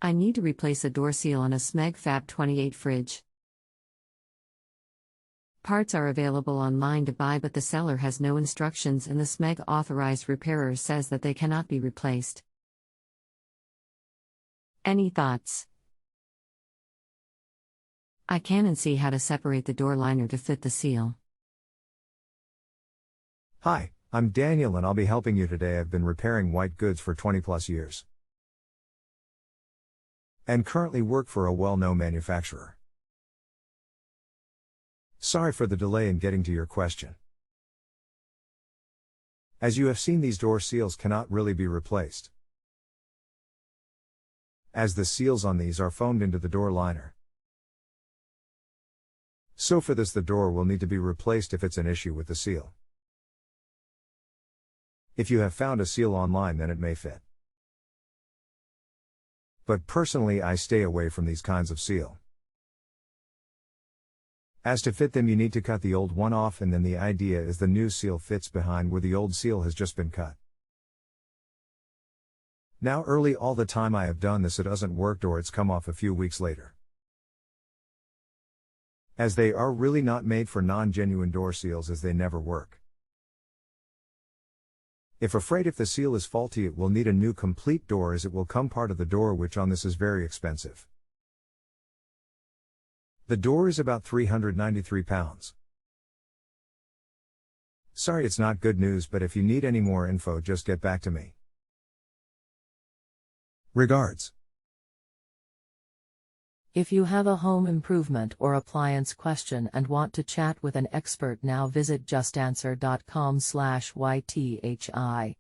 I need to replace a door seal on a Smeg FAB28 fridge. Parts are available online to buy, but the seller has no instructions and the Smeg authorized repairer says that they cannot be replaced. Any thoughts? I can't see how to separate the door liner to fit the seal. Hi, I'm Daniel and I'll be helping you today. I've been repairing white goods for 20 plus years and currently work for a well-known manufacturer. Sorry for the delay in getting to your question. As you have seen, these door seals cannot really be replaced, as the seals on these are foamed into the door liner. So for this, the door will need to be replaced if it's an issue with the seal. If you have found a seal online, then it may fit. But personally, I stay away from these kinds of seal. As to fit them, you need to cut the old one off, and then the idea is the new seal fits behind where the old seal has just been cut. Now early all the time I have done this, it doesn't work, or it's come off a few weeks later, as they are really not made for non-genuine door seals, as they never work. If afraid if the seal is faulty, it will need a new complete door, as it will come part of the door, which on this is very expensive. The door is about 393 pounds. Sorry, it's not good news, but if you need any more info, just get back to me. Regards. If you have a home improvement or appliance question and want to chat with an expert now, visit justanswer.com/YTHI.